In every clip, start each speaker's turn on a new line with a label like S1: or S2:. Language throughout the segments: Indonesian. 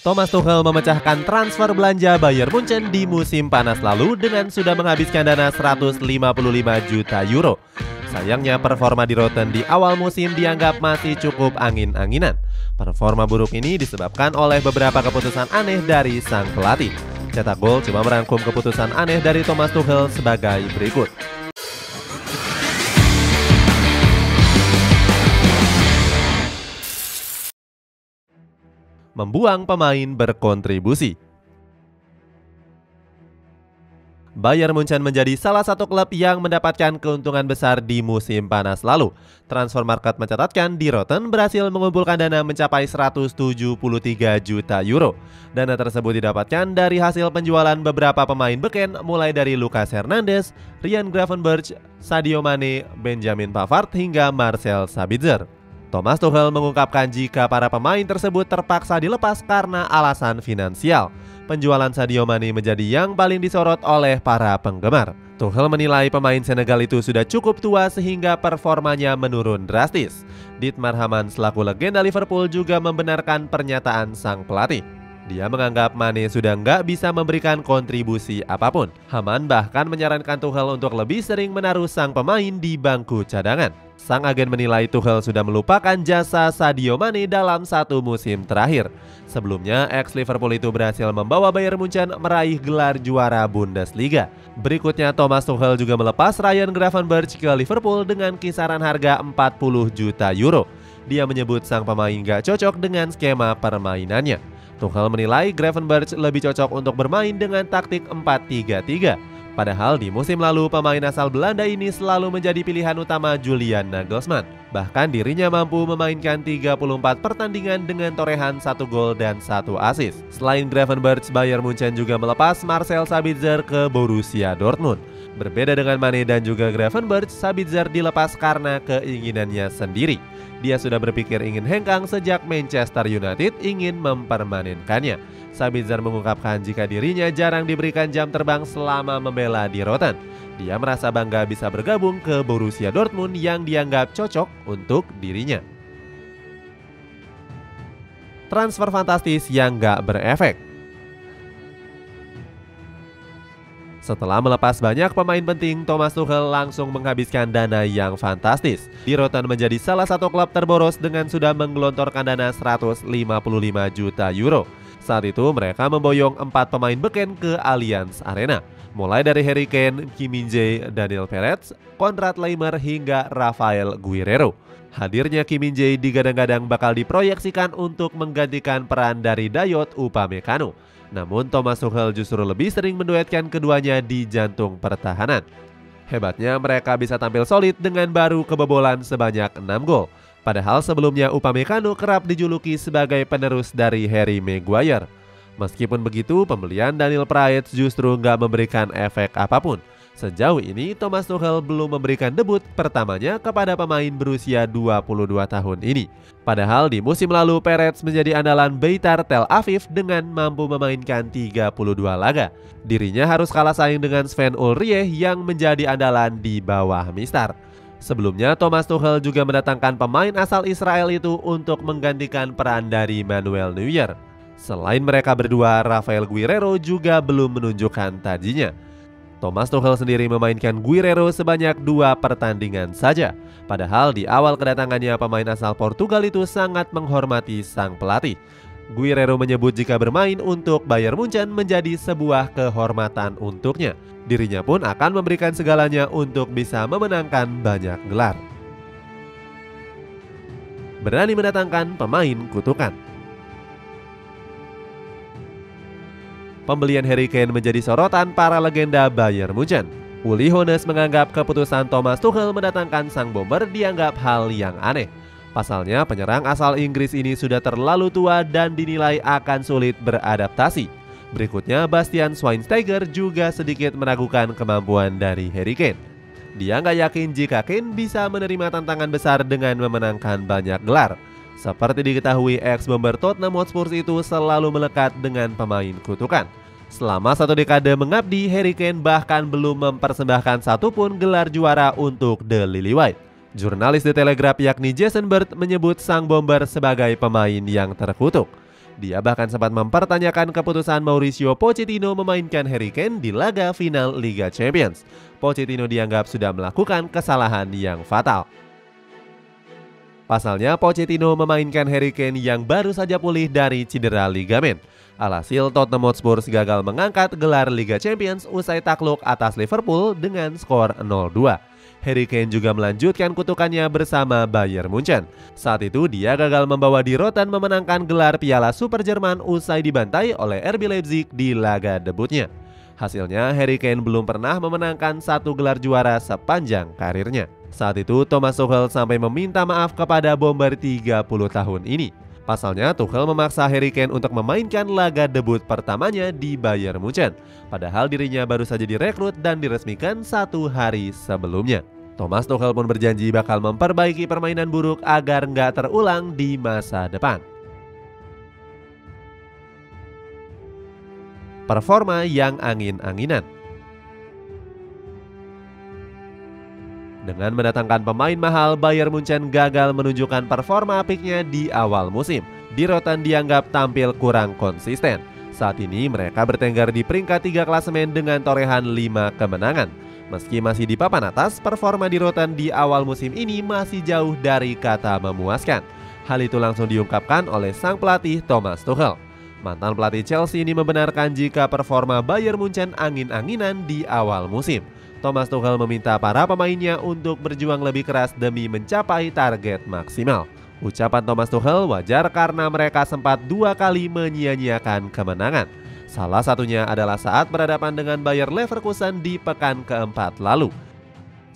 S1: Thomas Tuchel memecahkan transfer belanja Bayern Munchen di musim panas lalu dengan sudah menghabiskan dana 155 juta euro. Sayangnya performa di Rotten di awal musim dianggap masih cukup angin-anginan. Performa buruk ini disebabkan oleh beberapa keputusan aneh dari sang pelatih. Cetak Gol cuma merangkum keputusan aneh dari Thomas Tuchel sebagai berikut. Membuang pemain berkontribusi. Bayern Munchen menjadi salah satu klub yang mendapatkan keuntungan besar di musim panas lalu. Transfer Market mencatatkan di Rotten berhasil mengumpulkan dana mencapai 173 juta euro. Dana tersebut didapatkan dari hasil penjualan beberapa pemain beken mulai dari Lucas Hernandez, Ryan Gravenberch, Sadio Mane, Benjamin Pavard hingga Marcel Sabitzer. Thomas Tuchel mengungkapkan jika para pemain tersebut terpaksa dilepas karena alasan finansial. Penjualan Sadio Mane menjadi yang paling disorot oleh para penggemar. Tuchel menilai pemain Senegal itu sudah cukup tua sehingga performanya menurun drastis. Dietmar Hamann selaku legenda Liverpool juga membenarkan pernyataan sang pelatih. Dia menganggap Mane sudah nggak bisa memberikan kontribusi apapun. Hamann bahkan menyarankan Tuchel untuk lebih sering menaruh sang pemain di bangku cadangan. Sang agen menilai Tuchel sudah melupakan jasa Sadio Mane dalam satu musim terakhir. Sebelumnya, ex-Liverpool itu berhasil membawa Bayern Munchen meraih gelar juara Bundesliga. Berikutnya, Thomas Tuchel juga melepas Ryan Gravenberch ke Liverpool dengan kisaran harga 40 juta euro. Dia menyebut sang pemain gak cocok dengan skema permainannya. Tuchel menilai Gravenberch lebih cocok untuk bermain dengan taktik 4-3-3. Padahal di musim lalu pemain asal Belanda ini selalu menjadi pilihan utama Julian Nagelsmann. Bahkan dirinya mampu memainkan 34 pertandingan dengan torehan 1 gol dan 1 assist. Selain Gravenberch, Bayern Munchen juga melepas Marcel Sabitzer ke Borussia Dortmund. Berbeda dengan Mane dan juga Gravenberch, Sabitzer dilepas karena keinginannya sendiri. Dia sudah berpikir ingin hengkang sejak Manchester United ingin mempermanenkannya. Sabitzer mengungkapkan jika dirinya jarang diberikan jam terbang selama membela di Rotten. Dia merasa bangga bisa bergabung ke Borussia Dortmund yang dianggap cocok untuk dirinya. Transfer fantastis yang gak berefek. Setelah melepas banyak pemain penting, Thomas Tuchel langsung menghabiskan dana yang fantastis. Di Rotten menjadi salah satu klub terboros dengan sudah menggelontorkan dana 155 juta euro. Saat itu mereka memboyong 4 pemain beken ke Allianz Arena. Mulai dari Harry Kane, Kim Min-jae, Daniel Peretz, Konrad Laimer hingga Rafael Guerreiro. Hadirnya Kim Min-jae digadang-gadang bakal diproyeksikan untuk menggantikan peran dari Dayot Upamecano. Namun Thomas Tuchel justru lebih sering menduetkan keduanya di jantung pertahanan. Hebatnya mereka bisa tampil solid dengan baru kebobolan sebanyak 6 gol. Padahal sebelumnya Upamecano kerap dijuluki sebagai penerus dari Harry Maguire. Meskipun begitu, pembelian Daniel Praetz justru nggak memberikan efek apapun. Sejauh ini Thomas Tuchel belum memberikan debut pertamanya kepada pemain berusia 22 tahun ini. Padahal di musim lalu Peretz menjadi andalan Beitar Tel Aviv dengan mampu memainkan 32 laga. Dirinya harus kalah saing dengan Sven Ulreich yang menjadi andalan di bawah Mistar. Sebelumnya Thomas Tuchel juga mendatangkan pemain asal Israel itu untuk menggantikan peran dari Manuel Neuer. Selain mereka berdua, Rafael Guerreiro juga belum menunjukkan tajinya. Thomas Tuchel sendiri memainkan Guerreiro sebanyak 2 pertandingan saja. Padahal di awal kedatangannya pemain asal Portugal itu sangat menghormati sang pelatih. Guerreiro menyebut jika bermain untuk Bayern Munchen menjadi sebuah kehormatan untuknya. Dirinya pun akan memberikan segalanya untuk bisa memenangkan banyak gelar. Berani mendatangkan pemain kutukan. Pembelian Harry Kane menjadi sorotan para legenda Bayern Munchen. Uli Hoeneß menganggap keputusan Thomas Tuchel mendatangkan sang bomber dianggap hal yang aneh. Pasalnya penyerang asal Inggris ini sudah terlalu tua dan dinilai akan sulit beradaptasi. Berikutnya Bastian Schweinsteiger juga sedikit meragukan kemampuan dari Harry Kane. Dia nggak yakin jika Kane bisa menerima tantangan besar dengan memenangkan banyak gelar. Seperti diketahui, ex-bomber Tottenham Hotspur itu selalu melekat dengan pemain kutukan. Selama 1 dekade mengabdi, Harry Kane bahkan belum mempersembahkan satupun gelar juara untuk The Lily White. Jurnalis The Telegraph yakni Jason Bird menyebut sang bomber sebagai pemain yang terkutuk. Dia bahkan sempat mempertanyakan keputusan Mauricio Pochettino memainkan Harry Kane di laga final Liga Champions. Pochettino dianggap sudah melakukan kesalahan yang fatal. Pasalnya, Pochettino memainkan Harry Kane yang baru saja pulih dari cedera ligamen. Alhasil, Tottenham Hotspur gagal mengangkat gelar Liga Champions usai takluk atas Liverpool dengan skor 0-2. Harry Kane juga melanjutkan kutukannya bersama Bayern Munchen. Saat itu dia gagal membawa Die Roten memenangkan gelar Piala Super Jerman usai dibantai oleh RB Leipzig di laga debutnya. Hasilnya Harry Kane belum pernah memenangkan satu gelar juara sepanjang karirnya. Saat itu Thomas Tuchel sampai meminta maaf kepada Bomber 30 tahun ini. Pasalnya Tuchel memaksa Harry Kane untuk memainkan laga debut pertamanya di Bayern Munchen. Padahal dirinya baru saja direkrut dan diresmikan satu hari sebelumnya. Thomas Tuchel pun berjanji bakal memperbaiki permainan buruk agar nggak terulang di masa depan. Performa yang angin-anginan. Dengan mendatangkan pemain mahal, Bayern Munchen gagal menunjukkan performa apiknya di awal musim. Die Roten dianggap tampil kurang konsisten. Saat ini mereka bertengger di peringkat 3 klasemen dengan torehan 5 kemenangan. Meski masih di papan atas, performa Die Roten di awal musim ini masih jauh dari kata memuaskan. Hal itu langsung diungkapkan oleh sang pelatih Thomas Tuchel. Mantan pelatih Chelsea ini membenarkan jika performa Bayern Munchen angin-anginan di awal musim. Thomas Tuchel meminta para pemainnya untuk berjuang lebih keras demi mencapai target maksimal. Ucapan Thomas Tuchel wajar karena mereka sempat 2 kali menyia-nyiakan kemenangan. Salah satunya adalah saat berhadapan dengan Bayer Leverkusen di pekan keempat lalu.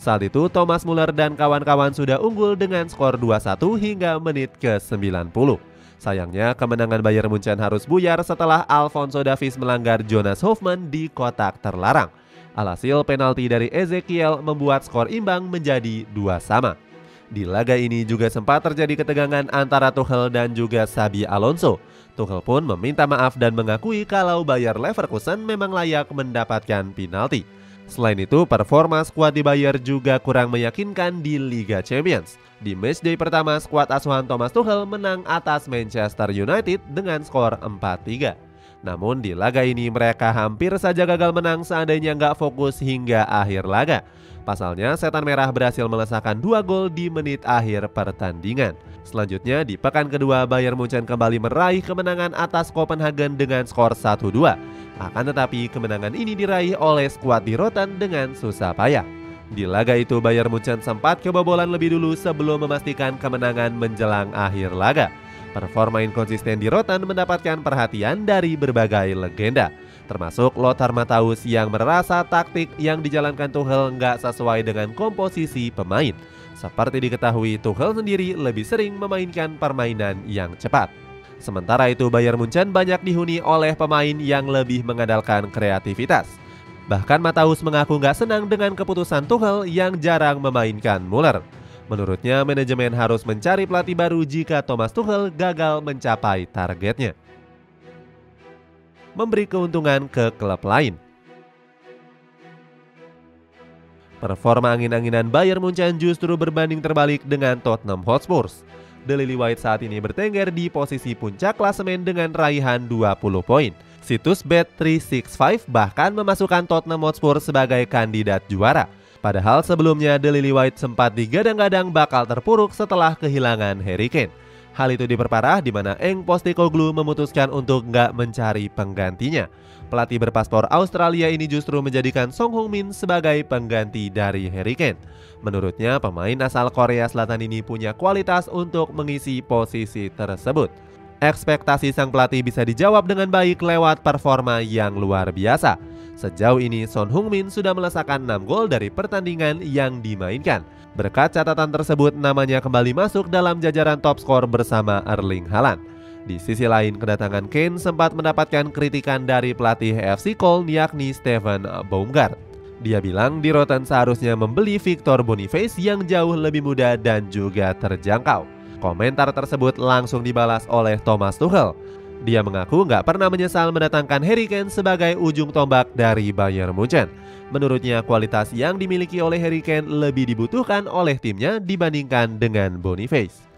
S1: Saat itu Thomas Müller dan kawan-kawan sudah unggul dengan skor 2-1 hingga menit ke-90. Sayangnya kemenangan Bayern Munchen harus buyar setelah Alphonso Davies melanggar Jonas Hofmann di kotak terlarang. Alhasil penalti dari Ezekiel membuat skor imbang menjadi 2-2. Di laga ini juga sempat terjadi ketegangan antara Tuchel dan juga Xabi Alonso. Tuchel pun meminta maaf dan mengakui kalau Bayer Leverkusen memang layak mendapatkan penalti. Selain itu, performa skuad di Bayer juga kurang meyakinkan di Liga Champions. Di matchday pertama, skuad asuhan Thomas Tuchel menang atas Manchester United dengan skor 4-3. Namun di laga ini mereka hampir saja gagal menang seandainya nggak fokus hingga akhir laga. Pasalnya Setan Merah berhasil melesakkan 2 gol di menit akhir pertandingan. Selanjutnya di pekan kedua Bayern Munchen kembali meraih kemenangan atas Copenhagen dengan skor 1-2. Akan tetapi kemenangan ini diraih oleh skuad Die Roten dengan susah payah. Di laga itu Bayern Munchen sempat kebobolan lebih dulu sebelum memastikan kemenangan menjelang akhir laga. Performa inkonsisten Die Roten mendapatkan perhatian dari berbagai legenda, termasuk Lothar Matthäus yang merasa taktik yang dijalankan Tuchel nggak sesuai dengan komposisi pemain. Seperti diketahui, Tuchel sendiri lebih sering memainkan permainan yang cepat. Sementara itu Bayern Munchen banyak dihuni oleh pemain yang lebih mengandalkan kreativitas. Bahkan Matthäus mengaku nggak senang dengan keputusan Tuchel yang jarang memainkan Müller. Menurutnya manajemen harus mencari pelatih baru jika Thomas Tuchel gagal mencapai targetnya. Memberi keuntungan ke klub lain. Performa angin-anginan Bayern Munchen justru berbanding terbalik dengan Tottenham Hotspur. The Lily White saat ini bertengger di posisi puncak klasemen dengan raihan 20 poin. Situs Bet365 bahkan memasukkan Tottenham Hotspur sebagai kandidat juara. Padahal sebelumnya The Lily White sempat digadang-gadang bakal terpuruk setelah kehilangan Harry Kane. Hal itu diperparah di mana Eng Postecoglou memutuskan untuk nggak mencari penggantinya. Pelatih berpaspor Australia ini justru menjadikan Son Heung-min sebagai pengganti dari Harry Kane. Menurutnya pemain asal Korea Selatan ini punya kualitas untuk mengisi posisi tersebut. Ekspektasi sang pelatih bisa dijawab dengan baik lewat performa yang luar biasa. Sejauh ini Son Heung-min sudah melesakkan 6 gol dari pertandingan yang dimainkan. Berkat catatan tersebut namanya kembali masuk dalam jajaran top skor bersama Erling Haaland. Di sisi lain kedatangan Kane sempat mendapatkan kritikan dari pelatih FC Köln yakni Steven Baumgart. Dia bilang Die Roten seharusnya membeli Victor Boniface yang jauh lebih muda dan juga terjangkau. Komentar tersebut langsung dibalas oleh Thomas Tuchel. Dia mengaku nggak pernah menyesal mendatangkan Harry Kane sebagai ujung tombak dari Bayern Munchen. Menurutnya kualitas yang dimiliki oleh Harry Kane lebih dibutuhkan oleh timnya dibandingkan dengan Boniface.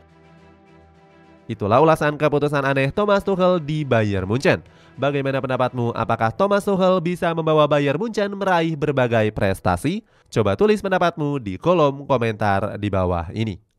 S1: Itulah ulasan keputusan aneh Thomas Tuchel di Bayern Munchen. Bagaimana pendapatmu? Apakah Thomas Tuchel bisa membawa Bayern Munchen meraih berbagai prestasi? Coba tulis pendapatmu di kolom komentar di bawah ini.